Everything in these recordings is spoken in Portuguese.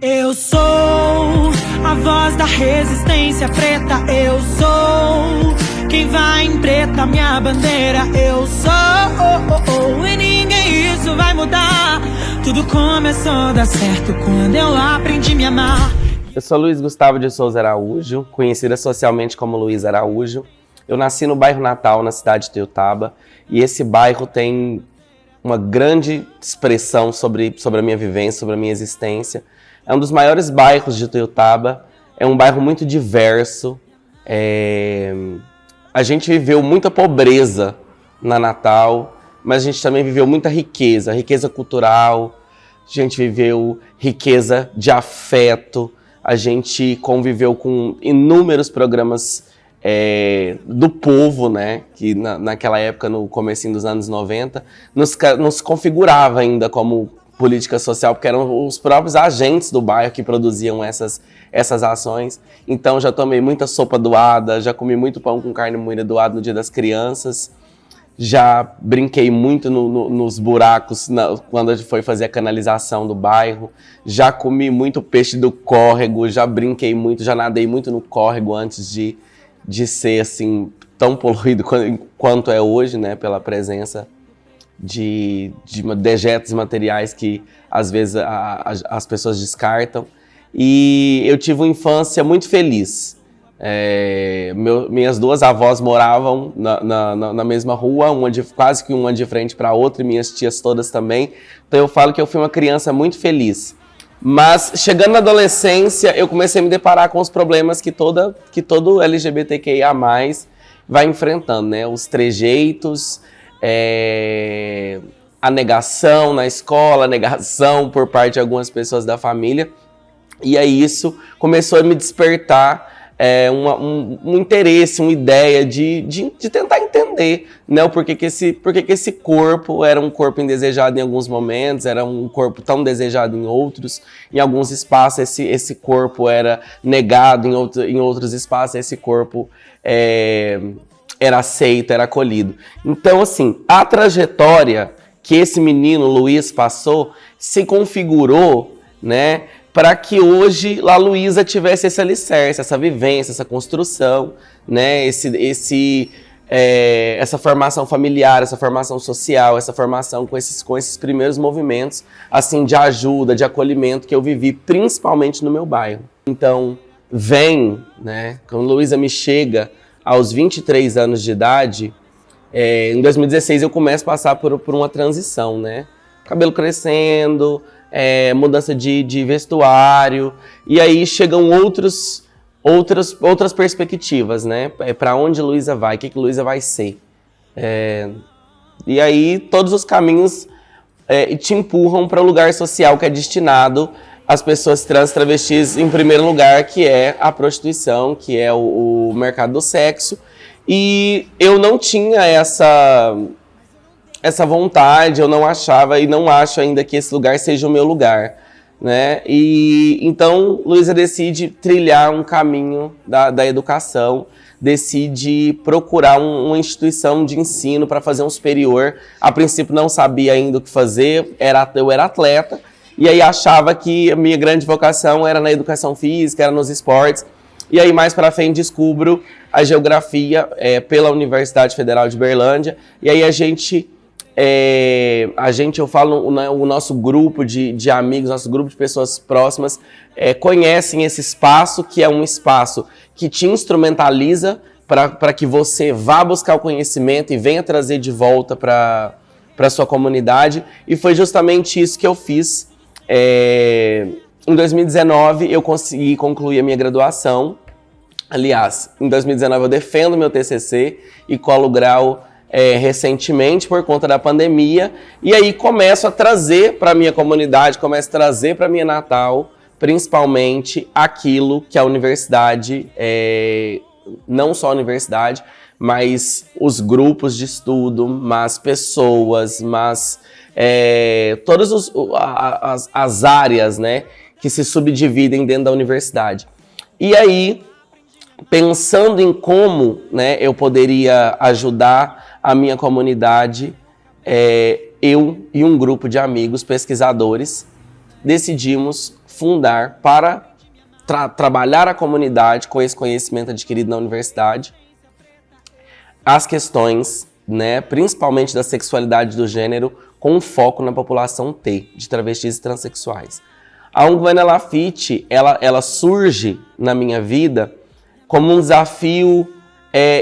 Eu sou a voz da resistência preta. Eu sou quem vai em preta, minha bandeira. Eu sou, e ninguém isso vai mudar. Tudo começou a dar certo quando eu aprendi a me amar. Eu sou Luiz Gustavo de Souza Araújo, conhecida socialmente como Luiz Araújo. Eu nasci no bairro Natal, na cidade de Tuiutaba, e esse bairro tem uma grande expressão sobre a minha vivência, sobre a minha existência. É um dos maiores bairros de Tuiutaba, é um bairro muito diverso. A gente viveu muita pobreza na Natal, mas a gente também viveu muita riqueza, riqueza cultural, a gente viveu riqueza de afeto, a gente conviveu com inúmeros programas do povo, né, que naquela época, no comecinho dos anos 90, nos configurava ainda como política social, porque eram os próprios agentes do bairro que produziam essas ações. Então já tomei muita sopa doada, já comi muito pão com carne moída doado no Dia das Crianças, já brinquei muito nos buracos quando a gente foi fazer a canalização do bairro, já comi muito peixe do córrego, já brinquei muito, já nadei muito no córrego antes de ser assim tão poluído quanto é hoje, né, pela presença de dejetos materiais que às vezes as pessoas descartam. E eu tive uma infância muito feliz. Minhas duas avós moravam na mesma rua, quase que uma de frente para a outra, e minhas tias todas também. Então eu falo que eu fui uma criança muito feliz. Mas chegando na adolescência, eu comecei a me deparar com os problemas que todo LGBTQIA+ vai enfrentando, né? Os trejeitos, a negação na escola, a negação por parte de algumas pessoas da família. E aí isso começou a me despertar um interesse, uma ideia de tentar entender, né, o porquê que esse corpo era um corpo indesejado em alguns momentos, era um corpo tão desejado em outros. Em alguns espaços esse corpo era negado, em outros espaços esse corpo era aceito, era acolhido. Então, assim, a trajetória que esse menino Luiz passou se configurou, né, para que hoje a Luísa tivesse esse alicerce, essa vivência, essa construção, né, essa formação familiar, essa formação social, essa formação com esses primeiros movimentos assim, de ajuda, de acolhimento que eu vivi, principalmente no meu bairro. Então, né, quando Luísa me chega aos 23 anos de idade, em 2016 eu começo a passar por uma transição, né? Cabelo crescendo, mudança de vestuário, e aí chegam outras perspectivas, né? Para onde Luísa vai, o que Luísa vai ser. E aí todos os caminhos te empurram para o lugar social que é destinado às pessoas trans, travestis, em primeiro lugar, que é a prostituição, que é o mercado do sexo. E eu não tinha essa vontade, eu não achava e não acho ainda que esse lugar seja o meu lugar, né? E então Luísa decide trilhar um caminho da educação, decide procurar uma instituição de ensino para fazer um superior. A princípio não sabia ainda o que fazer, eu era atleta, e aí achava que a minha grande vocação era na educação física, era nos esportes. E aí mais para frente descubro a geografia pela Universidade Federal de Berlândia, e aí eu falo, o nosso grupo de amigos, nosso grupo de pessoas próximas conhecem esse espaço, que é um espaço que te instrumentaliza para que você vá buscar o conhecimento e venha trazer de volta para a sua comunidade. E foi justamente isso que eu fiz. Em 2019 eu consegui concluir a minha graduação. Aliás, em 2019 eu defendo meu TCC e colo grau recentemente por conta da pandemia, e aí começo a trazer para a minha comunidade, começo a trazer para a minha Natal, principalmente aquilo que a universidade, não só a universidade, mas os grupos de estudo, mas pessoas, mas todas as áreas, né, que se subdividem dentro da universidade. E aí, pensando em como, né, eu poderia ajudar a minha comunidade, eu e um grupo de amigos pesquisadores decidimos fundar para trabalhar a comunidade com esse conhecimento adquirido na universidade, as questões, né, principalmente da sexualidade do gênero, com um foco na população T, de travestis e transexuais. A ONG Vânia Laffitte, ela surge na minha vida como um desafio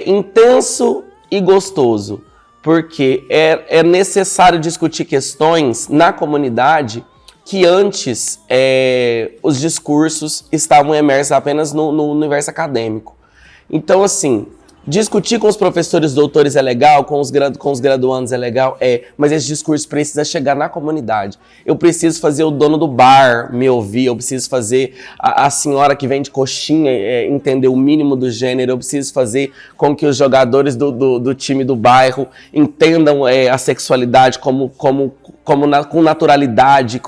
intenso e gostoso, porque é necessário discutir questões na comunidade que antes os discursos estavam imersos apenas no universo acadêmico. Então, assim, discutir com os professores doutores é legal, com os graduandos é legal, mas esse discurso precisa chegar na comunidade. Eu preciso fazer o dono do bar me ouvir, eu preciso fazer a senhora que vende coxinha entender o mínimo do gênero, eu preciso fazer com que os jogadores do time do bairro entendam a sexualidade com naturalidade,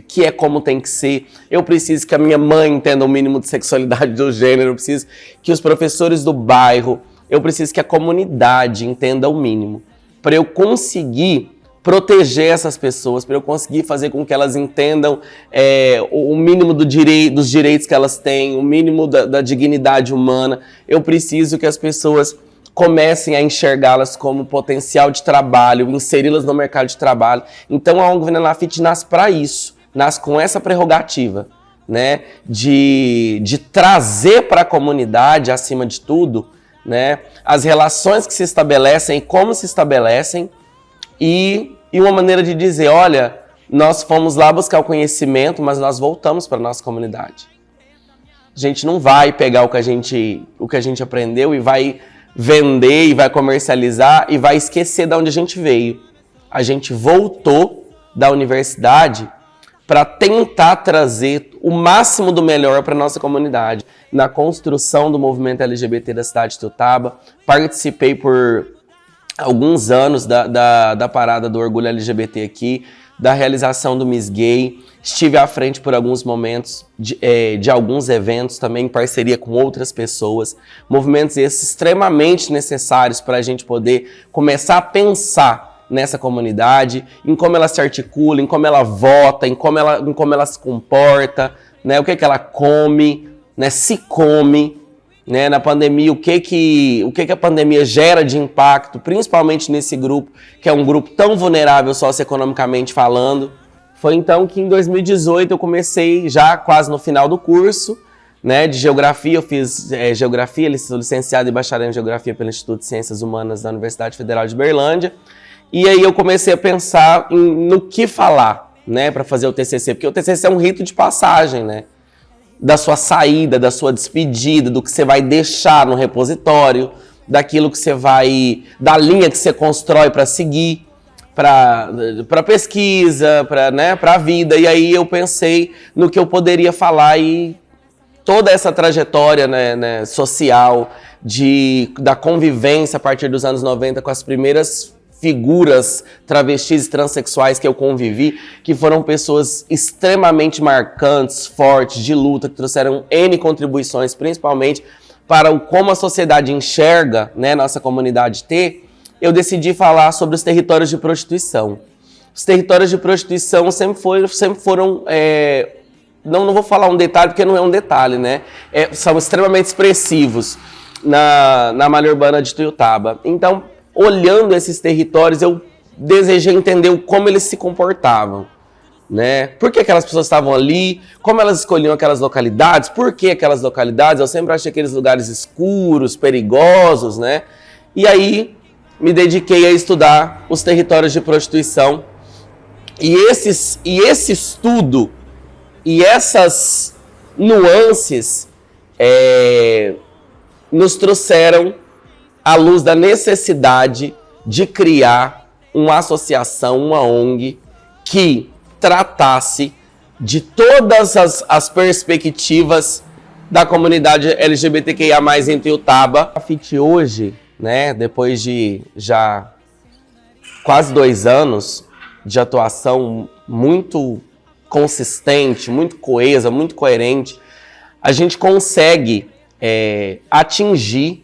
que é como tem que ser. Eu preciso que a minha mãe entenda o mínimo de sexualidade do gênero, eu preciso que os professores do bairro, eu preciso que a comunidade entenda o mínimo, para eu conseguir proteger essas pessoas, para eu conseguir fazer com que elas entendam o mínimo dos direitos que elas têm, o mínimo da dignidade humana. Eu preciso que as pessoas comecem a enxergá-las como potencial de trabalho, inseri-las no mercado de trabalho. Então a ONG Vânia Laffitte nasce para isso, nasce com essa prerrogativa, né, de trazer para a comunidade, acima de tudo, né, as relações que se estabelecem e como se estabelecem, e uma maneira de dizer, olha, nós fomos lá buscar o conhecimento, mas nós voltamos para a nossa comunidade. A gente não vai pegar o que a gente aprendeu e vai vender e vai comercializar e vai esquecer de onde a gente veio. A gente voltou da universidade para tentar trazer o máximo do melhor para a nossa comunidade. Na construção do movimento LGBT da cidade de Ituiutaba, participei por alguns anos da parada do orgulho LGBT aqui, da realização do Miss Gay, estive à frente por alguns momentos de alguns eventos, também em parceria com outras pessoas, movimentos esses extremamente necessários para a gente poder começar a pensar nessa comunidade, em como ela se articula, em como ela vota, em como ela se comporta, né, o que ela come, né, se come, né, na pandemia, o que a pandemia gera de impacto, principalmente nesse grupo, que é um grupo tão vulnerável socioeconomicamente falando. Foi então que em 2018 eu comecei, já quase no final do curso, né, de Geografia. Eu fiz Geografia, sou licenciado e bacharel em Geografia pelo Instituto de Ciências Humanas da Universidade Federal de Berlândia. E aí eu comecei a pensar no que falar, né, para fazer o TCC, porque o TCC é um rito de passagem, né, da sua saída, da sua despedida, do que você vai deixar no repositório, daquilo que você vai, da linha que você constrói para seguir, para pesquisa, para a vida. E aí eu pensei no que eu poderia falar e toda essa trajetória, né, social da convivência a partir dos anos 90 com as primeiras figuras travestis e transexuais que eu convivi, que foram pessoas extremamente marcantes, fortes, de luta, que trouxeram N contribuições, principalmente para como a sociedade enxerga, né, nossa comunidade T. Eu decidi falar sobre os territórios de prostituição. Os territórios de prostituição sempre foram não vou falar um detalhe, porque não é um detalhe, né? São extremamente expressivos na malha urbana de Ituiutaba. Então, olhando esses territórios, eu desejei entender como eles se comportavam, né? Por que aquelas pessoas estavam ali, como elas escolhiam aquelas localidades, por que aquelas localidades. Eu sempre achei aqueles lugares escuros, perigosos, né? E aí me dediquei a estudar os territórios de prostituição. E esse estudo e essas nuances nos trouxeram à luz da necessidade de criar uma associação, uma ONG, que tratasse de todas as perspectivas da comunidade LGBTQIA+, em Ituiutaba. A Laffitte hoje, né, depois de já quase 2 anos de atuação muito consistente, muito coesa, muito coerente, a gente consegue atingir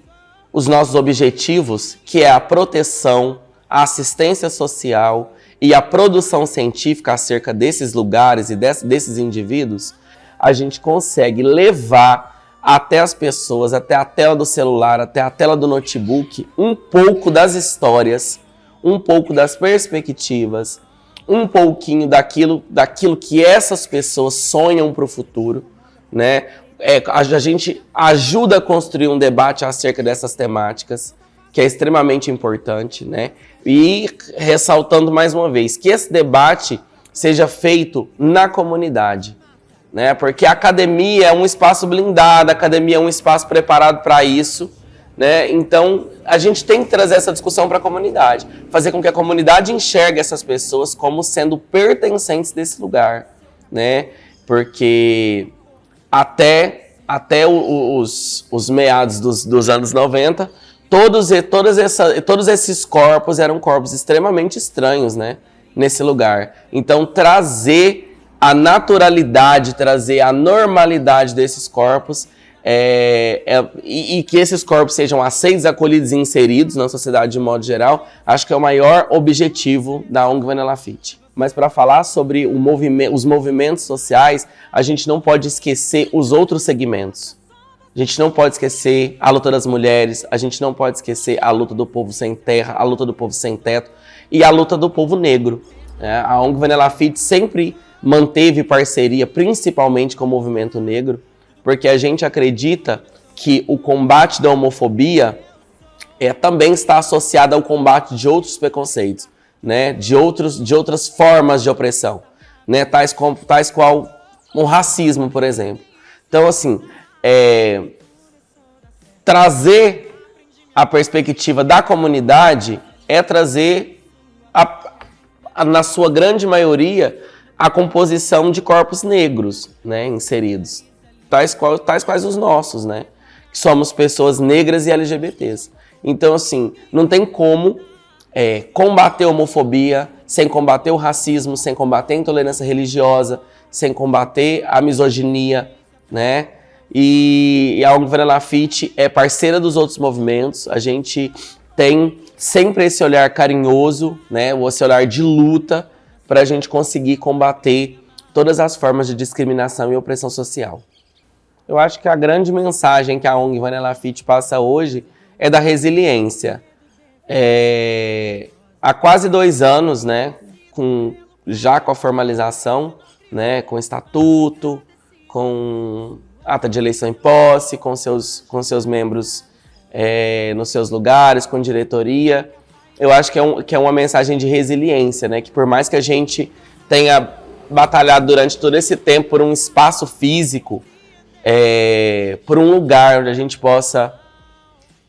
os nossos objetivos, que é a proteção, a assistência social e a produção científica acerca desses lugares e desses indivíduos, a gente consegue levar até as pessoas, até a tela do celular, até a tela do notebook, um pouco das histórias, um pouco das perspectivas, um pouquinho daquilo que essas pessoas sonham para o futuro, né? A gente ajuda a construir um debate acerca dessas temáticas, que é extremamente importante, né? E ressaltando mais uma vez, que esse debate seja feito na comunidade, né? Porque a academia é um espaço blindado, a academia é um espaço preparado para isso, né? Então, a gente tem que trazer essa discussão para a comunidade, fazer com que a comunidade enxergue essas pessoas como sendo pertencentes desse lugar, né? Porque até os meados dos anos 90, todos esses corpos eram corpos extremamente estranhos, né? Nesse lugar. Então, trazer a naturalidade, trazer a normalidade desses corpos e que esses corpos sejam aceitos, acolhidos e inseridos na sociedade de modo geral, acho que é o maior objetivo da ONG Vanilla Fit. Mas para falar sobre os movimentos sociais, a gente não pode esquecer os outros segmentos. A gente não pode esquecer a luta das mulheres, a gente não pode esquecer a luta do povo sem terra, a luta do povo sem teto e a luta do povo negro. A ONG Vanilla Fit sempre manteve parceria, principalmente com o movimento negro, porque a gente acredita que o combate da homofobia também está associado ao combate de outros preconceitos, né? de outras formas de opressão, né? tais qual o racismo, por exemplo. Então, assim, trazer a perspectiva da comunidade é trazer, na sua grande maioria, a composição de corpos negros, né, inseridos, tais quais os nossos, né, que somos pessoas negras e LGBTs. Então, assim, não tem como combater a homofobia sem combater o racismo, sem combater a intolerância religiosa, sem combater a misoginia, né? E a ONG Vanilla Fit é parceira dos outros movimentos. A gente tem sempre esse olhar carinhoso, né, esse olhar de luta, para a gente conseguir combater todas as formas de discriminação e opressão social. Eu acho que a grande mensagem que a ONG Vanilla Fit passa hoje é da resiliência. Há quase 2 anos, né, já com a formalização, né, com estatuto, com ata de eleição em posse, com seus membros nos seus lugares, com diretoria. Eu acho que é uma mensagem de resiliência, né? Que por mais que a gente tenha batalhado durante todo esse tempo por um espaço físico, por um lugar onde a gente possa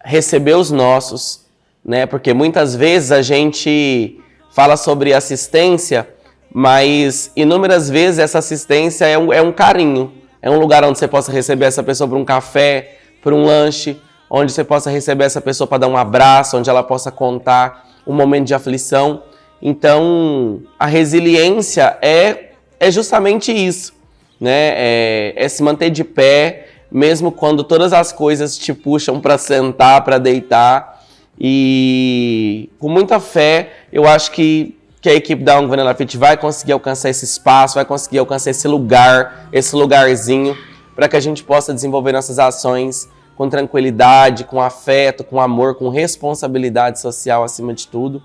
receber os nossos, né? Porque muitas vezes a gente fala sobre assistência, mas inúmeras vezes essa assistência é um carinho. É um lugar onde você possa receber essa pessoa por um café, por um lanche, onde você possa receber essa pessoa para dar um abraço, onde ela possa contar um momento de aflição. Então, a resiliência é justamente isso, né? É se manter de pé, mesmo quando todas as coisas te puxam para sentar, para deitar. E com muita fé, eu acho que a equipe da ONG Vanilla Fit vai conseguir alcançar esse espaço, vai conseguir alcançar esse lugarzinho, para que a gente possa desenvolver nossas ações com tranquilidade, com afeto, com amor, com responsabilidade social acima de tudo.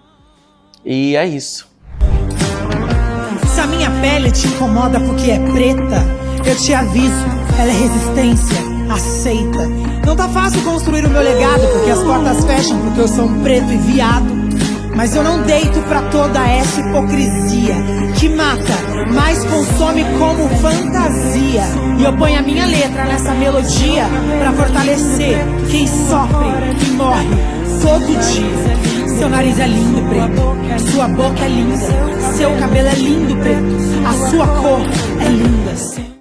E é isso. Se a minha pele te incomoda porque é preta, eu te aviso, ela é resistência, aceita. Não tá fácil construir o meu legado, porque as portas fecham porque eu sou um preto e viado. Mas eu não deito pra toda essa hipocrisia que mata, mas consome como fantasia. E eu ponho a minha letra nessa melodia pra fortalecer quem sofre e morre todo dia. Seu nariz é lindo, preto, sua boca é linda, seu cabelo é lindo, preto, a sua cor é linda.